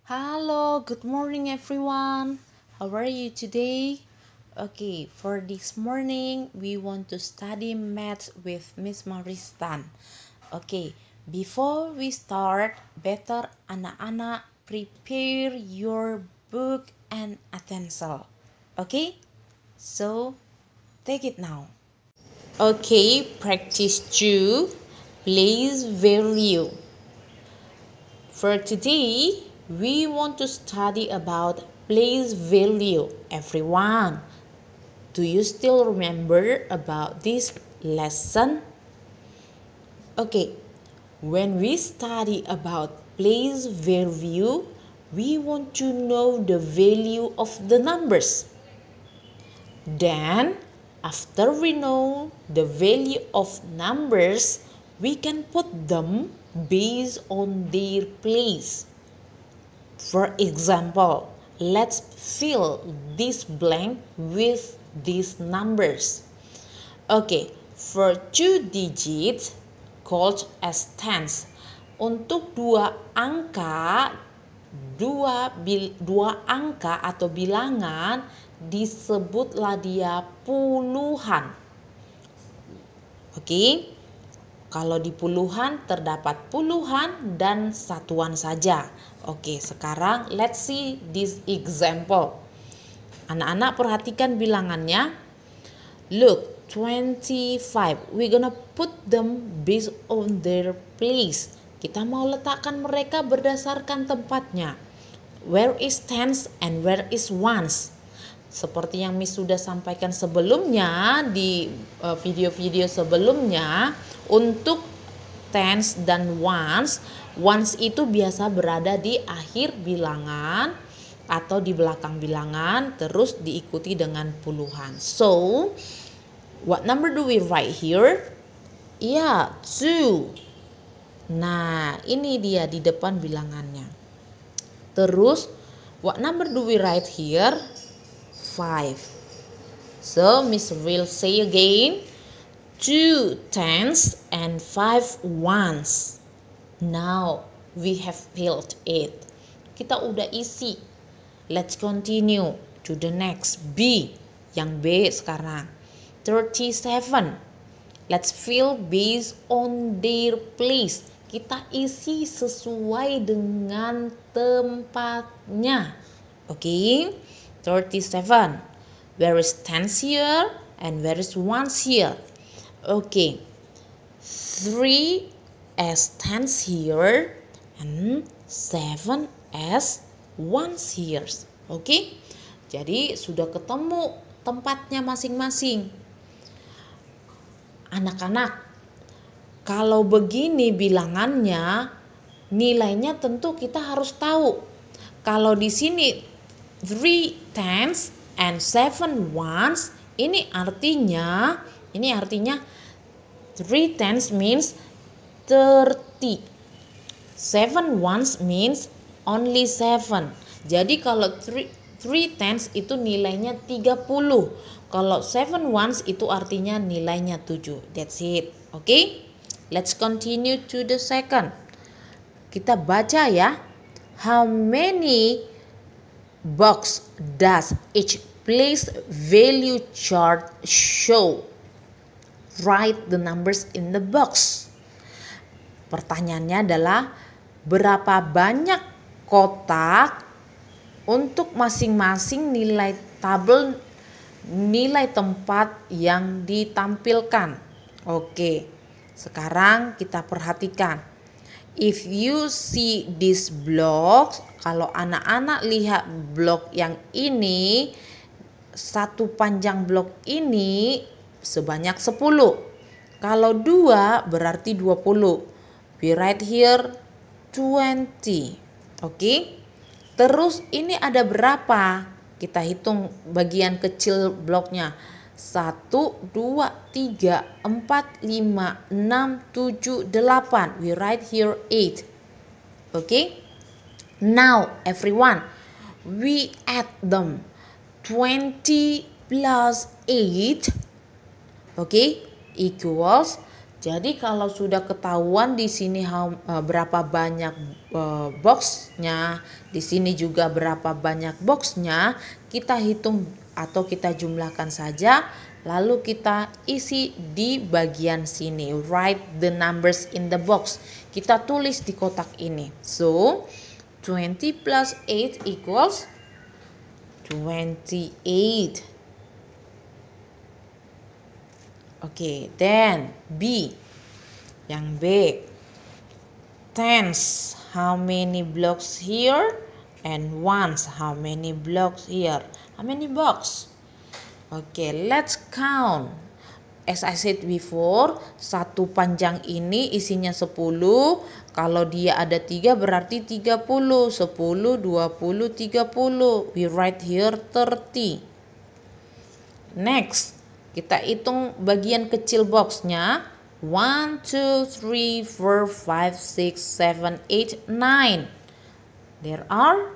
Hello, good morning everyone. How are you today? Okay, for this morning we want to study math with Miss Maristan. Okay, before we start, better anak-anak prepare your book and utensil. Okay? So, take it now. Okay, practice 2. Place value. For today, we want to study about place value. Everyone, do you still remember about this lesson? Okay, when we study about place value, we want to know the value of the numbers. Then, after we know the value of numbers, we can put them based on their place. For example, let's fill this blank with these numbers. Okay, for 2 digits called as tens. Untuk dua angka atau bilangan disebutlah dia puluhan. Oke. Kalau di puluhan terdapat puluhan dan satuan saja. Oke, sekarang let's see this example. Anak-anak perhatikan bilangannya. Look, 25. We're gonna put them based on their place. Kita mau letakkan mereka berdasarkan tempatnya. Where is tens and where is ones? Seperti yang Miss sudah sampaikan sebelumnya di video-video sebelumnya, untuk tens dan ones itu biasa berada di akhir bilangan atau di belakang bilangan, terus diikuti dengan puluhan. So, what number do we write here? Yeah, 2. Nah, ini dia di depan bilangannya. Terus, what number do we write here? 5. So Miss will say again, 2 tens and 5 ones. Now we have filled it. Kita udah isi. Let's continue to the next B. Yang B sekarang. 37. Let's fill based on their place. Kita isi sesuai dengan tempatnya. Okay? 37. Where is tens here and where is ones here? Okay. 3 as tens here and 7 as ones here. Okay? Jadi sudah ketemu tempatnya masing-masing. Anak-anak, kalau begini bilangannya, nilainya tentu kita harus tahu. Kalau di sini 3 tens and 7 ones, ini artinya 3 tens means 30. 7 ones means only 7. Jadi kalau 3 tens itu nilainya 30. Kalau 7 ones itu artinya nilainya 7. That's it. Okay? Let's continue to the second. Kita baca ya. How many box does each place value chart show? Write the numbers in the box. Pertanyaannya adalah berapa banyak kotak untuk masing-masing nilai tabel nilai tempat yang ditampilkan. Oke. Sekarang kita perhatikan. If you see this block, kalau anak-anak lihat blok yang ini, satu panjang blok ini sebanyak 10. Kalau 2 berarti 20. We write here 20. Oke. Terus ini ada berapa? Kita hitung bagian kecil bloknya. 1, 2, 3, 4, 5, 6, 7, 8. We write here 8. Okay? Now, everyone, we add them. 20 plus 8, okay, equals Jadi kalau sudah ketahuan di sini berapa banyak boxnya, di sini juga berapa banyak boxnya, kita hitung atau kita jumlahkan saja, lalu kita isi di bagian sini. Write the numbers in the box. Kita tulis di kotak ini. So 20 plus 8 equals 28. Oke, then B. Yang B. Tens, how many blocks here? And ones, how many blocks here? How many blocks? Oke, let's count. As I said before, satu panjang ini isinya 10. Kalau dia ada 3 berarti 30. 10, 20, 30. We write here 30. Next. Kita hitung bagian kecil boxnya. 1, 2, 3, 4, 5, 6, 7, 8, 9. There are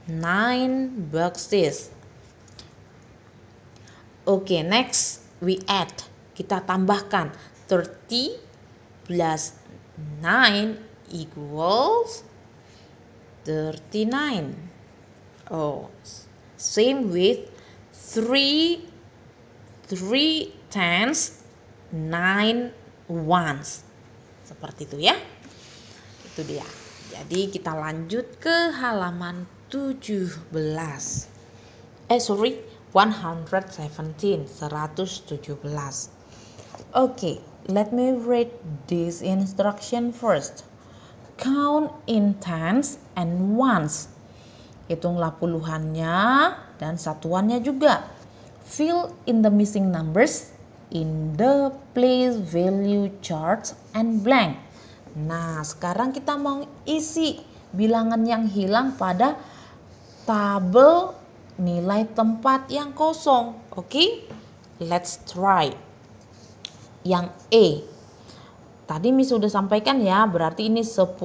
9 boxes. Okay, next we add. Kita tambahkan. 30 plus 9 equals 39. Oh, same with 3 tens, 9 ones. Seperti itu ya. Itu dia. Jadi kita lanjut ke halaman 117. 117. Okay, let me read this instruction first. Count in tens and ones. Hitunglah puluhannya dan satuannya juga. Fill in the missing numbers in the place value charts and blank. Nah, sekarang kita mau isi bilangan yang hilang pada tabel nilai tempat yang kosong. Oke? Let's try. Yang E. Tadi Miss sudah sampaikan ya, berarti ini 10,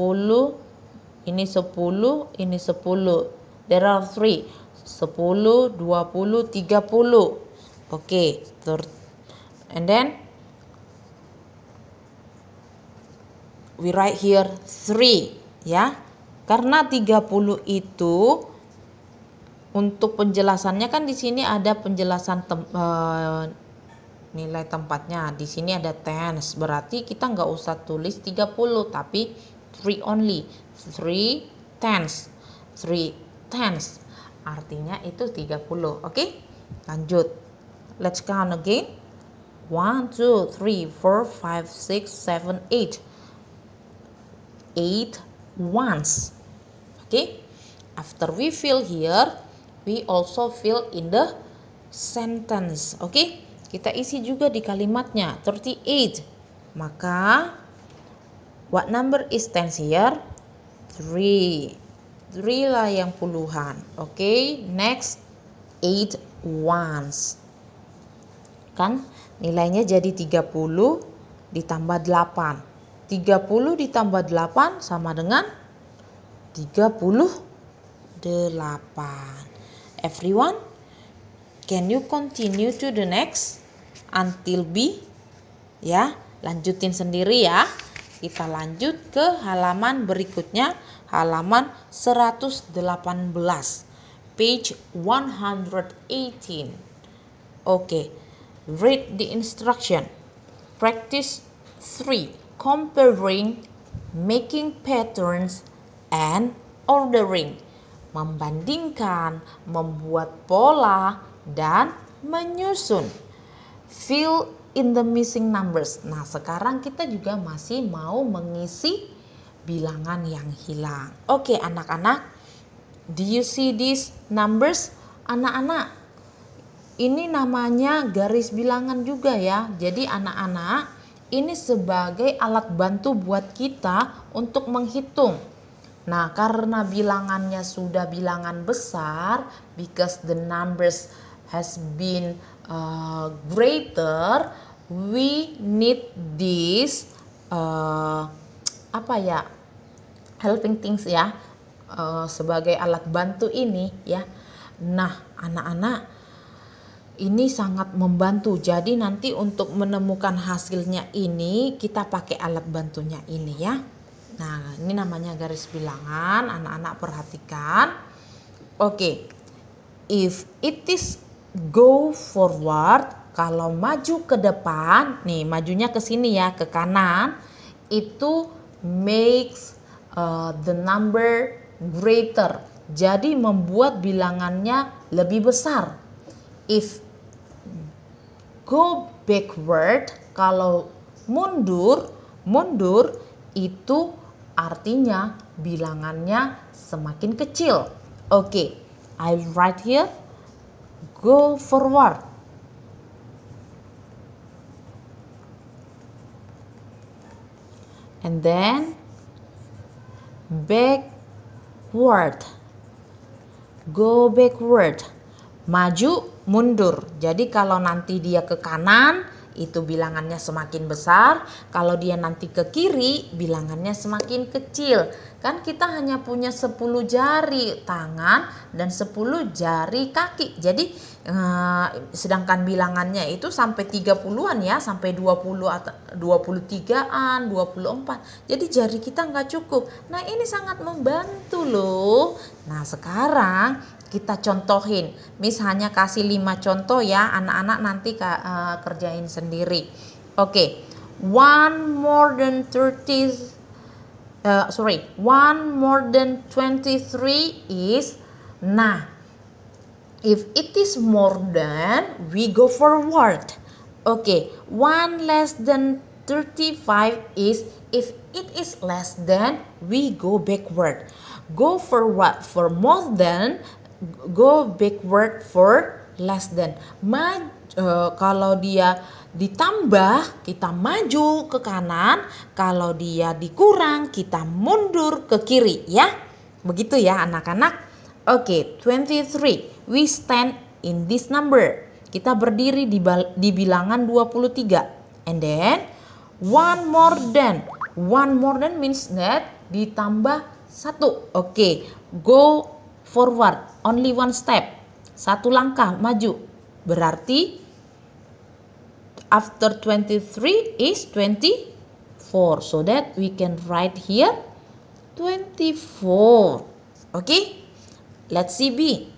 ini 10, ini 10. There are 3. 10, 20, 30. Oke, and then we write here 3 ya. Karena 30 itu untuk penjelasannya kan di sini ada penjelasan nilai tempatnya. Di sini ada tens, berarti kita nggak usah tulis 30 tapi 3 only. 3 tens. 3 tens. Artinya itu 30. Oke? Lanjut. Let's count again. 1, 2, 3, 4, 5, 6, 7, 8. 8 ones. Oke? After we fill here, we also fill in the sentence. Oke? Kita isi juga di kalimatnya. 38. Maka what number is tens here? 3. 3 lah yang puluhan. Oke, next 8 ones. Kan nilainya jadi 30 ditambah 8. 30 ditambah 8 sama dengan 38. Everyone, can you continue to the next until B? Ya, lanjutin sendiri ya. Kita lanjut ke halaman berikutnya, halaman 118, page 118. Okay, read the instruction. Practice 3, comparing, making patterns, and ordering. Membandingkan, membuat pola, dan menyusun. Fill in the missing numbers. Nah, sekarang kita juga masih mau mengisi bilangan yang hilang. Oke, anak-anak, do you see these numbers? Anak-anak, ini namanya garis bilangan juga ya. Jadi anak-anak, ini sebagai alat bantu buat kita untuk menghitung. Nah, karena bilangannya sudah bilangan besar, because the numbers has been greater, we need this helping things ya, sebagai alat bantu ini ya. Nah, anak-anak, Ini sangat membantu. Jadi nanti untuk menemukan hasilnya ini kita pakai alat bantunya ini ya. Nah, ini namanya garis bilangan. Anak-anak perhatikan. Oke. If it is go forward, kalau maju ke depan, nih majunya ke sini ya, ke kanan, itu makes the number greater. Jadi membuat bilangannya lebih besar. If go backward, kalau mundur itu artinya bilangannya semakin kecil. Oke, I write here go forward. And then backward. Go backward. Maju, mundur. Jadi kalau nanti dia ke kanan, itu bilangannya semakin besar. Kalau dia nanti ke kiri, bilangannya semakin kecil. Kan kita hanya punya 10 jari tangan dan 10 jari kaki. Jadi sedangkan bilangannya itu sampai 30-an ya, sampai 20 atau 23-an, 24. Jadi jari kita nggak cukup. Nah, ini sangat membantu loh. Nah, sekarang kita contohin. Miss hanya kasih 5 contoh ya, anak-anak nanti kerjain sendiri. Oke. 1 more than 23 is, nah, if it is more than, we go forward. Oke, 1 less than 35 is, if it is less than, we go backward. Go forward for more than, go backward for less than. Kalau dia ditambah, kita maju ke kanan. Kalau dia dikurang, kita mundur ke kiri ya. Begitu ya anak-anak. Oke, 23. We stand in this number. Kita berdiri di bilangan 23. And then one more than. One more than means that ditambah 1. Oke, go forward. Only one step. 1 langkah maju. Berarti after 23 is 24. So that we can write here 24. Okay? Let's see B.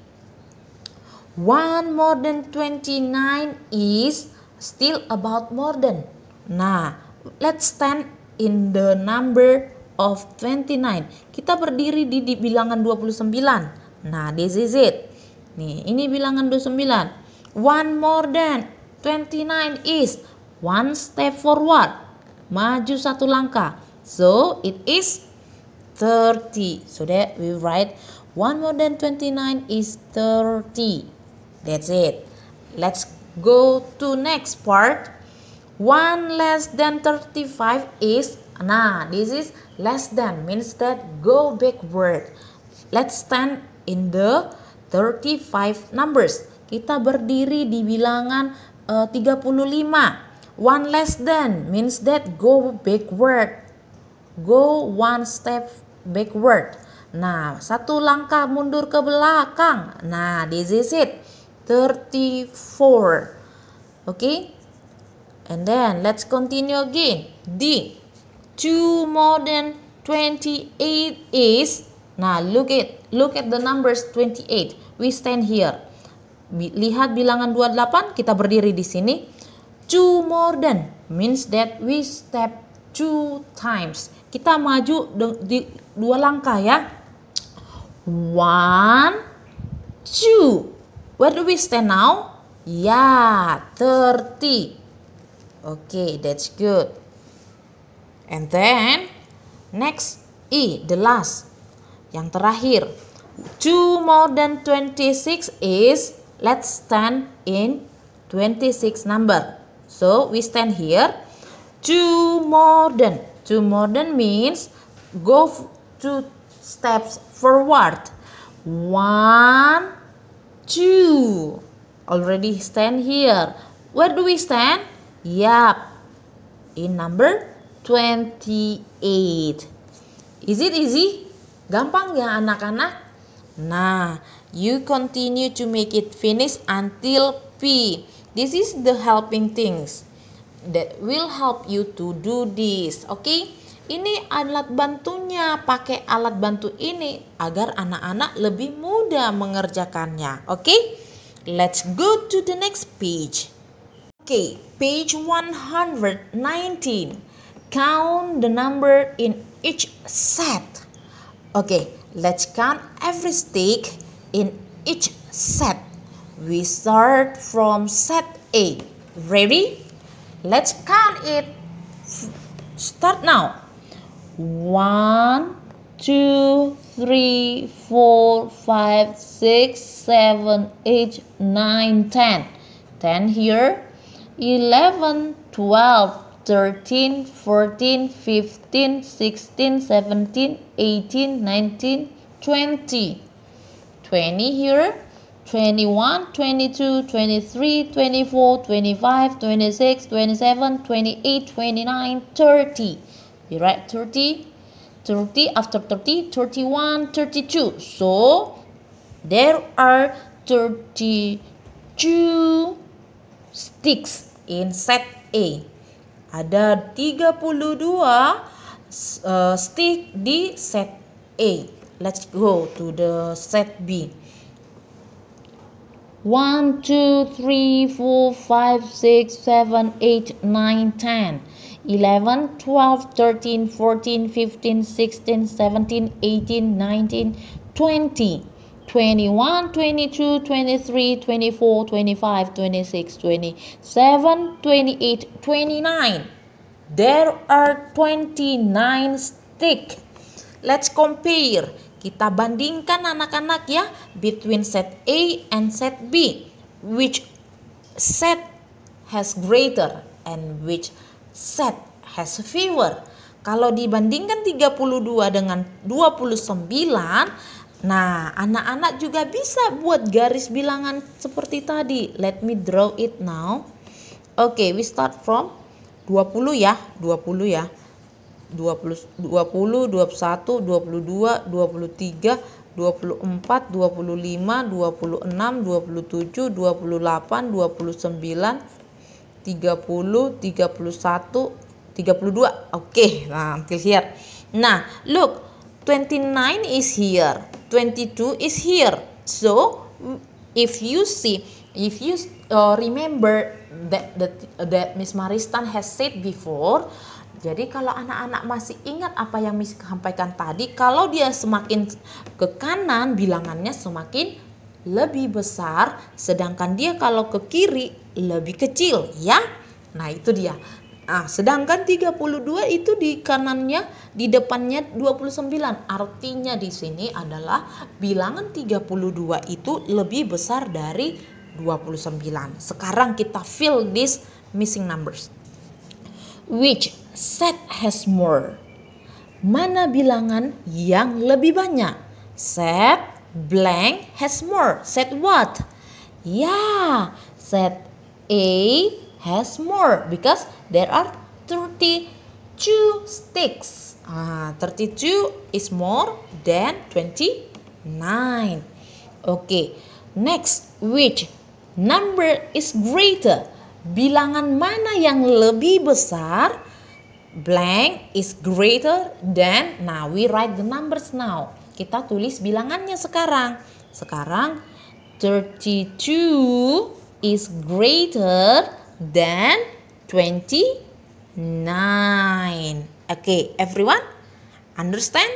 1 more than 29 is still about more than. Nah, let's stand in the number of 29. Kita berdiri di bilangan 29. Nah, this is it. Nih, ini bilangan 29. 1 more than 29 is 1 step forward. Maju 1 langkah. So it is 30. So that we write 1 more than 29 is 30. That's it. Let's go to next part. 1 less than 35 is, nah, this is less than means that go backward. Let's stand in the 35 numbers. Kita berdiri di bilangan 35. 1 less than means that go backward. Go 1 step backward. Nah, 1 langkah mundur ke belakang. Nah, this is it. 34. Okay? And then let's continue again. D. 2 more than 28 is, nah, look at the numbers 28. We stand here. Lihat bilangan 28, kita berdiri di sini. 2 more than means that we step 2 times. Kita maju di 2 langkah ya. 1, 2. Where do we stand now? Ya, 30. Okay, that's good. And then next E, the last. Yang terakhir. 2 more than 26 is, let's stand in 26 number. So we stand here. 2 more than. 2 more than means go 2 steps forward. 1, 2. Already stand here. Where do we stand? Yup. In number 28. Is it easy? Gampang ya anak-anak? Nah, you continue to make it finish until P. This is the helping things that will help you to do this. Oke, ini alat bantunya. Pakai alat bantu ini agar anak-anak lebih mudah mengerjakannya. Oke, let's go to the next page. Oke, page 119. Count the number in each set. Oke, let's count every stick in each set. We start from set A. Ready? Let's count it. Start now. 1, 2, 3, 4, 5, 6, 7, 8, 9, 10. 10 here. 11, 12, 13, 14, 15, 16, 17, 18, 19, 20. 20 here. 21, 22, 23, 24, 25, 26, 27, 28, 29, 30. You write 30, 30, after 30, 31, 32. So, there are 32 sticks in set A. Ada 32 stick di set A. Let's go to the set B. 1, 2, 3, 4, 5, 6, 7, 8, 9, 10, 11, 12, 13, 14, 15, 16, 17, 18, 19, 20, 21, 22, 23, 24, 25, 26, 27, 28, 29. There are 29 sticks. Let's compare. Kita bandingkan anak-anak ya, between set A and set B. Which set has greater and which set has fewer. Kalau dibandingkan 32 dengan 29, nah anak-anak juga bisa buat garis bilangan seperti tadi. Let me draw it now. Oke, we start from 20 ya, 20 ya. 20, 21, 22, 23, 24, 25, 26, 27, 28, 29, 30, 31, 32. Oke, nah until here. Nah, look, 29 is here, 22 is here. So, if you remember that Miss Maristan has said before, jadi kalau anak-anak masih ingat apa yang Miss sampaikan tadi, kalau dia semakin ke kanan bilangannya semakin lebih besar, sedangkan dia kalau ke kiri lebih kecil ya. Nah, itu dia. Nah, sedangkan 32 itu di kanannya, di depannya 29. Artinya di sini adalah bilangan 32 itu lebih besar dari 29. Sekarang kita fill these missing numbers. Which set has more? Mana bilangan yang lebih banyak? Set blank has more. Set what? Yeah, set A has more because there are 32 sticks. 32 is more than 29. Okay, next, which number is greater? Bilangan mana yang lebih besar? Blank is greater than. Now we write the numbers now. Kita tulis bilangannya sekarang. Sekarang 32 is greater than 29. Okay, everyone understand?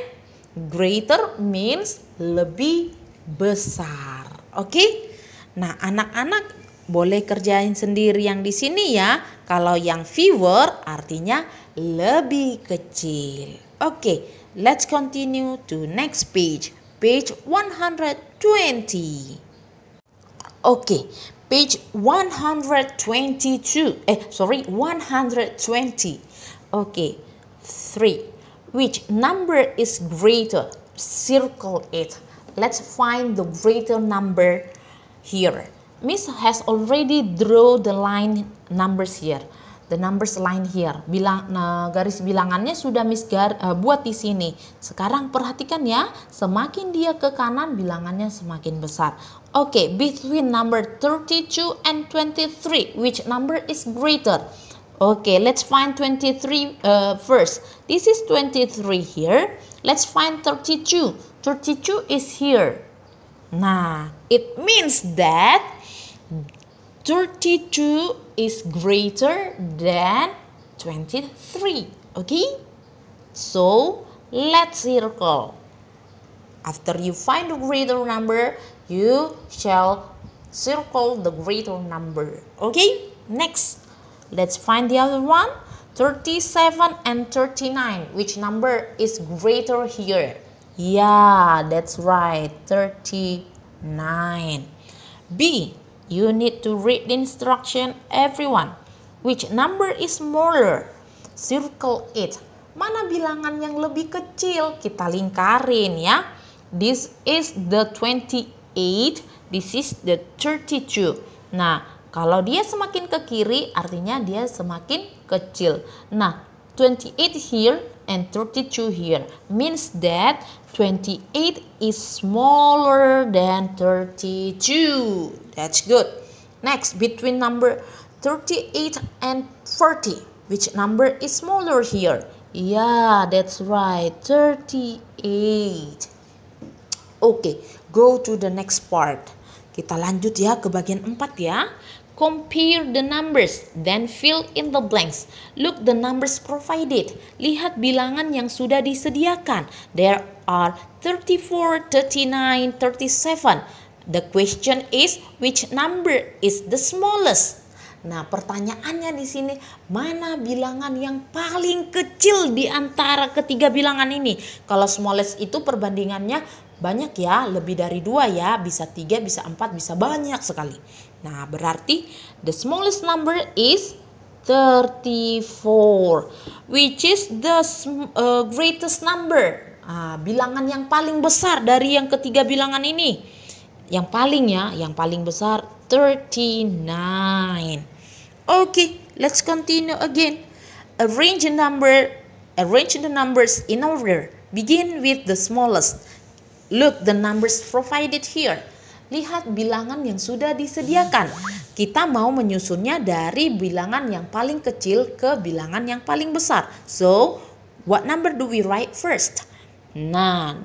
Greater means lebih besar. Okay? Nah, anak-anak boleh kerjain sendiri yang di sini ya. Kalau yang fewer artinya lebih kecil. Oke, let's continue to next page. Page 120. Oke, page 120. Oke, 3. Which number is greater? Circle it. Let's find the greater number here. Miss has already draw the line numbers here. the numbers line here. Garis bilangannya sudah Miss buat di sini. Sekarang perhatikan ya, semakin dia ke kanan bilangannya semakin besar. Okay, between number 32 and 23, which number is greater? Okay, let's find 23 first. This is 23 here. Let's find 32. 32 is here. Nah, it means that 32 is greater than 23. Okay? So, let's circle. After you find the greater number, you shall circle the greater number. Okay? Next, let's find the other one. 37 and 39. Which number is greater here? Yeah, that's right. 39. B. You need to read the instruction, everyone. Which number is smaller? Circle it. Mana bilangan yang lebih kecil? Kita lingkarin ya. This is the 28. This is the 32. Nah, kalau dia semakin ke kiri, artinya dia semakin kecil. Nah, 28 here and 32 here means that 28 is smaller than 32. That's good. Next, between number 38 and 40, which number is smaller here? Yeah, that's right, 38. Okay, go to the next part. Kita lanjut ya ke bagian 4 ya. Compare the numbers, then fill in the blanks. Look the numbers provided. Lihat bilangan yang sudah disediakan. There are 34, 39, 37. The question is, which number is the smallest? Nah, pertanyaannya di sini, mana bilangan yang paling kecil di antara ketiga bilangan ini? Kalau smallest itu perbandingannya banyak ya, lebih dari 2 ya, bisa 3, bisa 4, bisa banyak sekali. Nah, berarti the smallest number is 34, which is the greatest number. Bilangan yang paling besar dari yang ketiga bilangan ini. Yang paling besar 39. Okay, let's continue again. Arrange the numbers in order. Begin with the smallest. Look the numbers provided here. Lihat bilangan yang sudah disediakan. Kita mau menyusunnya dari bilangan yang paling kecil ke bilangan yang paling besar. So, what number do we write first? Nah,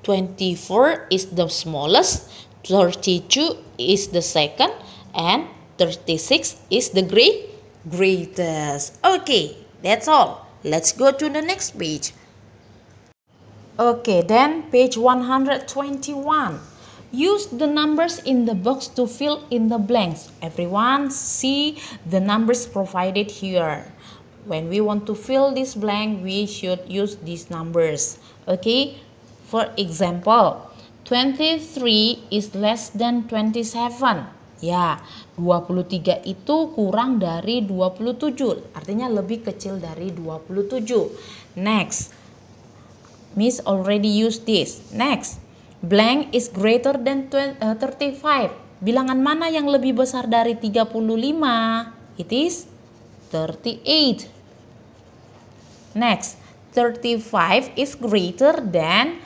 24 is the smallest, 32 is the second, and 36 is the greatest. Okay, that's all. Let's go to the next page. Okay, then page 121. Use the numbers in the box to fill in the blanks. Everyone see the numbers provided here. When we want to fill this blank, we should use these numbers. Okay, for example, 23 is less than 27. Ya, 23 itu kurang dari 27. Artinya lebih kecil dari 27. Next, Miss already used this. Next, blank is greater than 35. Bilangan mana yang lebih besar dari 35? It is 38. Next, 35 is greater than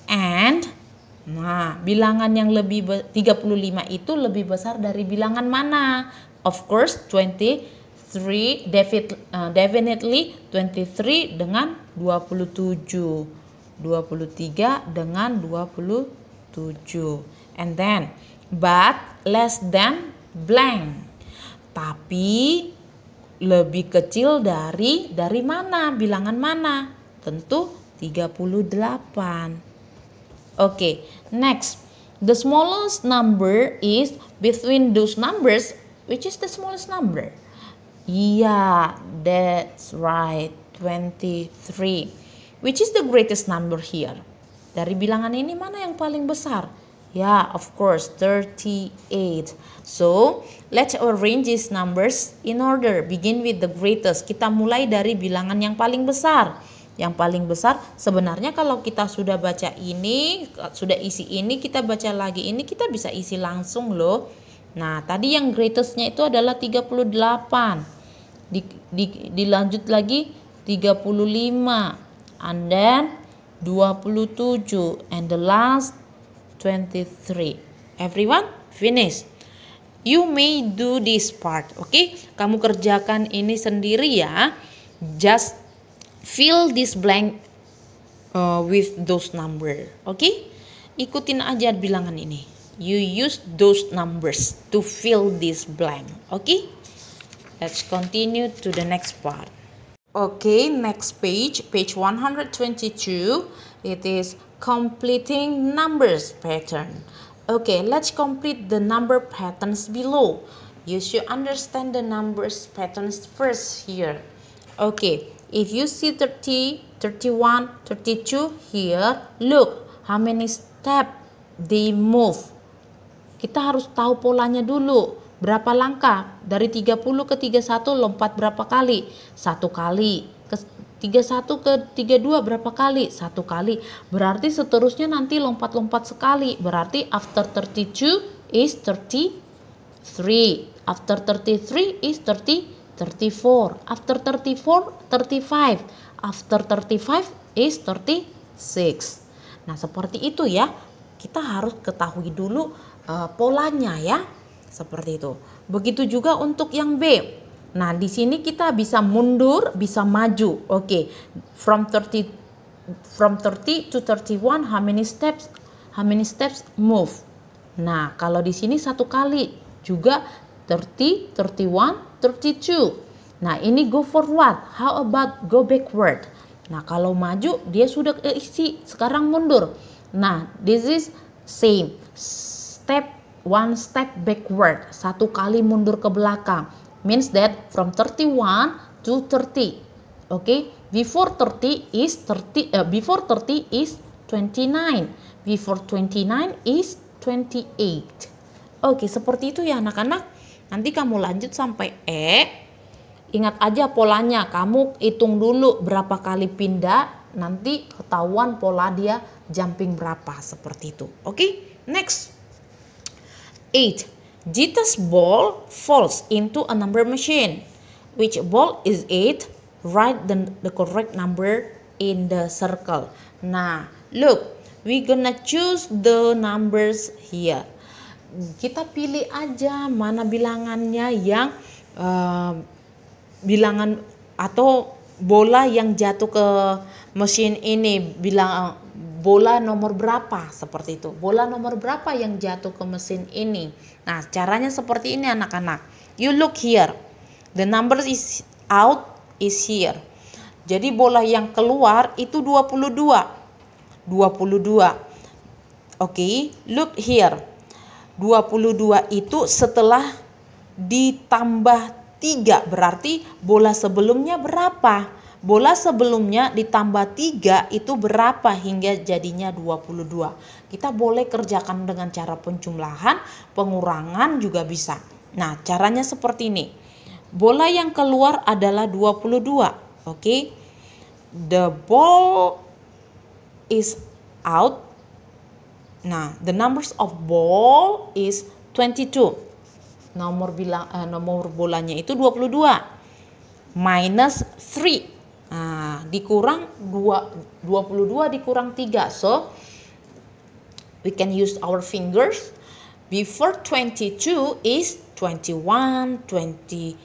and. Nah, bilangan yang lebih 35 itu lebih besar dari bilangan mana? Of course, 23 definitely 23 dengan 27. 23 dengan 27. And then, but less than blank. Tapi lebih kecil dari mana? Bilangan mana? Tentu 38. Okay, next. The smallest number is between those numbers. Which is the smallest number? Yeah, that's right. 23. Which is the greatest number here? Dari bilangan ini mana yang paling besar? Yeah, of course, 38. So, let's arrange these numbers in order. Begin with the greatest. Kita mulai dari bilangan yang paling besar. Yang paling besar, sebenarnya kalau kita sudah baca ini, sudah isi ini, kita baca lagi ini, kita bisa isi langsung loh. Nah, tadi yang greatest-nya itu adalah 38. dilanjut lagi 35, and then 27, and the last 23. Everyone finish. You may do this part. Okay? Kamu kerjakan ini sendiri ya. Just fill this blank with those number. Okay? Ikutin aja bilangan ini. You use those numbers to fill this blank. Okay? Let's continue to the next part. Okay, next page 122. It is completing numbers pattern. Okay, let's complete the number patterns below. You should understand the numbers patterns first here. Okay, if you see 30, 31, 32 here, look how many steps they move. Kita harus tahu polanya dulu. Berapa langkah? Dari 30 ke 31 lompat berapa kali? 1 kali. Ke 31 ke 32 berapa kali? 1 kali. Berarti seterusnya nanti lompat-lompat sekali. Berarti after 32 is 33. After 33 is 34. After 34, 35. After 35 is 36. Nah, seperti itu ya. Kita harus ketahui dulu polanya ya. Seperti itu. Begitu juga untuk yang B. Nah, di sini kita bisa mundur, bisa maju. Oke. From 30 to 31 how many steps move. Nah, kalau di sini 1 kali juga 30, 31, 32. Nah, ini go forward. How about go backward? Nah, kalau maju dia sudah isi, sekarang mundur. Nah, this is same. One step backward, 1 kali mundur ke belakang, means that from 31 to 30. Okay, before 30 is 29. Before 29 is 28. Okay, seperti itu ya anak-anak. Nanti kamu lanjut sampai E. Ingat aja polanya, kamu hitung dulu berapa kali pindah, nanti ketahuan pola dia jumping berapa, seperti itu. Okay, next. 8. Gita's ball falls into a number machine. Which ball is 8? Write the correct number in the circle. Nah, look, we gonna choose the numbers here. Kita pilih aja mana bilangannya yang bilangan atau bola yang jatuh ke mesin ini, bilang bola nomor berapa, seperti itu. Bola nomor berapa yang jatuh ke mesin ini. Nah, caranya seperti ini anak-anak. You look here. The number is out is here. Jadi bola yang keluar itu 22. 22. Oke, look here. 22 itu setelah ditambah 3, berarti bola sebelumnya berapa? Bola sebelumnya ditambah 3 itu berapa hingga jadinya 22. Kita boleh kerjakan dengan cara penjumlahan, pengurangan juga bisa. Nah, caranya seperti ini. Bola yang keluar adalah 22. Oke. The ball is out. Nah, the numbers of ball is 22. Nomor bolanya itu 22. Minus 3. Nah, dikurang 22 dikurang 3. So, we can use our fingers. Before 22 is 21, 20,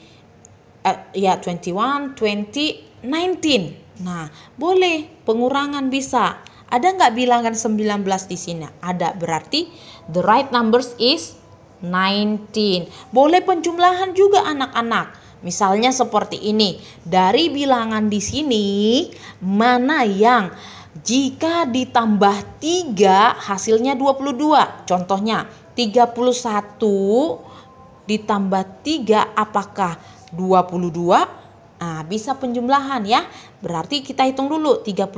19. Nah, boleh pengurangan bisa. Ada nggak bilangan 19 di sini? Ada, berarti the right numbers is 19. Boleh penjumlahan juga anak-anak. Misalnya seperti ini. Dari bilangan di sini, mana yang jika ditambah 3 hasilnya 22. Contohnya 31 ditambah 3 apakah 22? Nah, bisa penjumlahan ya. Berarti kita hitung dulu 31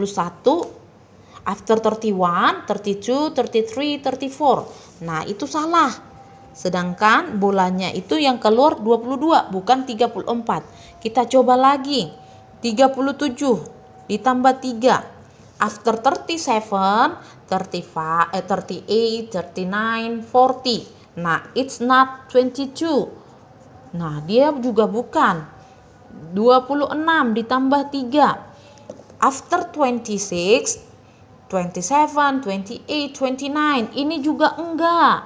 after 31, 32, 33, 34. Nah, itu salah. Sedangkan bolanya itu yang keluar 22, bukan 34. Kita coba lagi. 37 ditambah 3. After 37, 35, 38, 39, 40. Nah, it's not 22. Nah, dia juga bukan. 26 ditambah 3. After 26, 27, 28, 29. Ini juga enggak.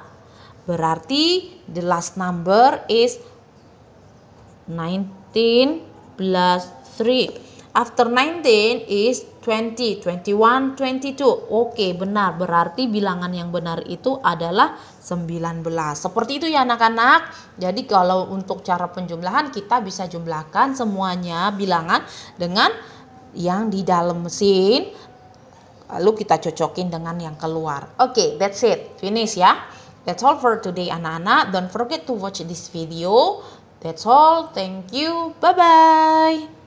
Berarti the last number is 19 plus 3. After 19 is 20, 21, 22. Oke, benar. Berarti bilangan yang benar itu adalah 19. Seperti itu ya anak-anak. Jadi kalau untuk cara penjumlahan kita bisa jumlahkan semuanya bilangan dengan yang di dalam mesin. Lalu kita cocokin dengan yang keluar. Oke, that's it. Finish ya. That's all for today anak-anak. Don't forget to watch this video. That's all. Thank you. Bye-bye.